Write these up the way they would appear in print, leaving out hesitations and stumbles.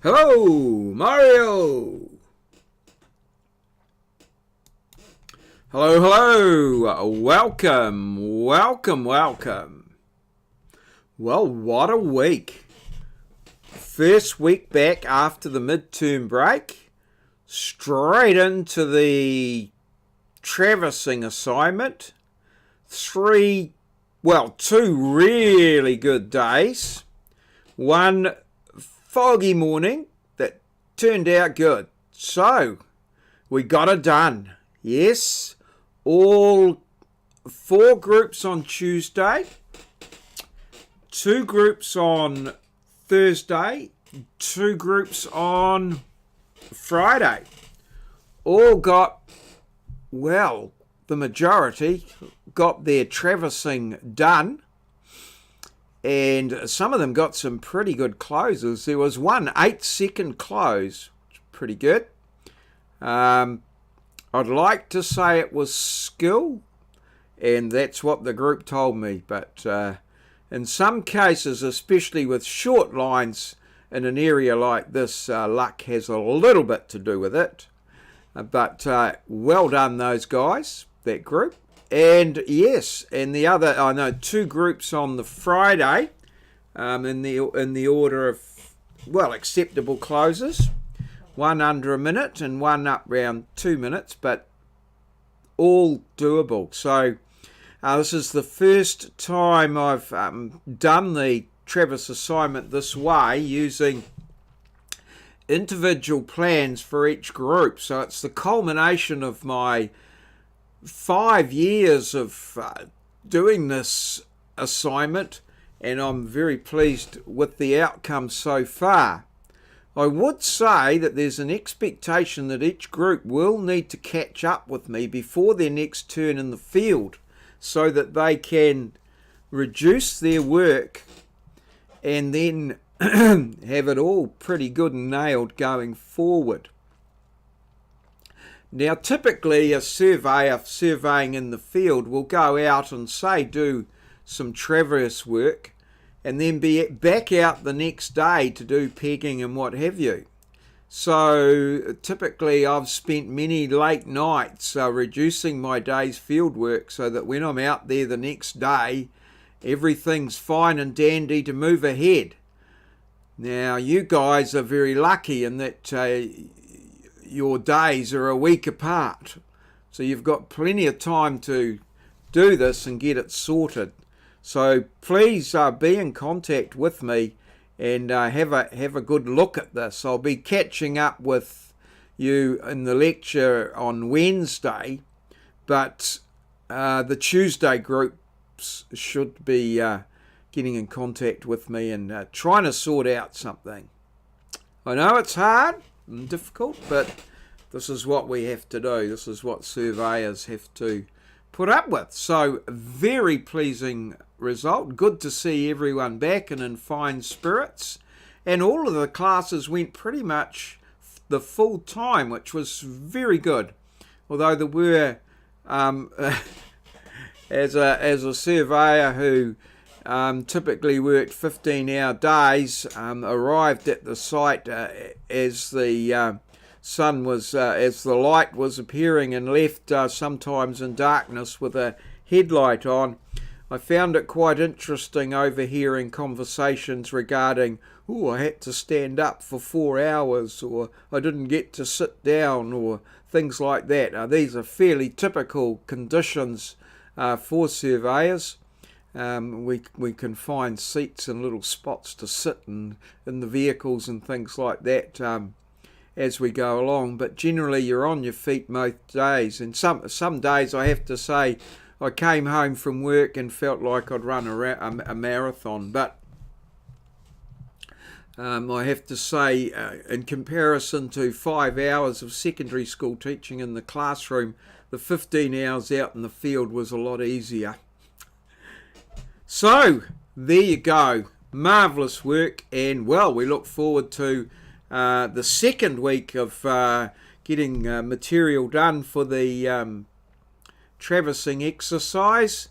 Hello, Mario! Hello, hello! Welcome. Well, what a week. First week back after the midterm break. Straight into the traversing assignment. Two really good days. One foggy morning that turned out good. So, we got it done. Yes, all 4 groups on Tuesday, 2 groups on Thursday, 2 groups on Friday. All got, well, the majority got their traversing done. And some of them got some pretty good closes. There was one 8-second close, which was pretty good. I'd like to say it was skill, and that's what the group told me. But in some cases, especially with short lines in an area like this, luck has a little bit to do with it. But well done, those guys, that group. And yes, and the other, 2 groups on the Friday, in the order of, well, acceptable closes. One under a minute and one up round 2 minutes, but all doable. So this is the first time I've done the Traverse assignment this way, using individual plans for each group. So it's the culmination of my 5 years of doing this assignment, and I'm very pleased with the outcome so far. I would say that there's an expectation that each group will need to catch up with me before their next turn in the field, so that they can reduce their work and then have it all pretty good and nailed going forward. Now, typically a surveyor surveying in the field will go out and, say, do some traverse work and then be back out the next day to do pegging and what have you. So typically I've spent many late nights reducing my day's field work so that when I'm out there the next day, everything's fine and dandy to move ahead. Now, you guys are very lucky in that your days are a week apart, so you've got plenty of time to do this and get it sorted. So please be in contact with me and have a good look at this. I'll be catching up with you in the lecture on Wednesday, but the Tuesday groups should be getting in contact with me and trying to sort out something. I know it's hard and difficult, but this is what we have to do. This is what surveyors have to put up with. So, very pleasing result. Good to see everyone back and in fine spirits. And all of the classes went pretty much the full time, which was very good. Although there were, as a surveyor who typically worked 15-hour days, arrived at the site as the sun was, as the light was appearing, and left sometimes in darkness with a headlight on. I found it quite interesting overhearing conversations regarding, I had to stand up for 4 hours, or I didn't get to sit down, or things like that. These are fairly typical conditions for surveyors. We can find seats and little spots to sit in the vehicles and things like that as we go along, but generally you're on your feet most days. And some days, I have to say, I came home from work and felt like I'd run a marathon, but I have to say, in comparison to 5 hours of secondary school teaching in the classroom, the 15 hours out in the field was a lot easier. So, there you go. Marvellous work, and well, we look forward to the second week of getting material done for the traversing exercise.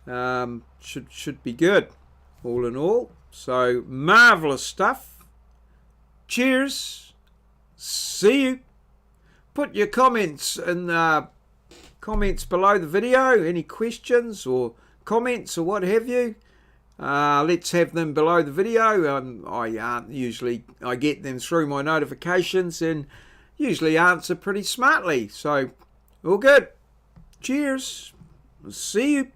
Should be good, all in all. So, marvellous stuff. Cheers. See you. Put your comments in the comments below the video. Any questions or comments or what have you. Let's have them below the video. I get them through my notifications and usually answer pretty smartly. So all good. Cheers. See you.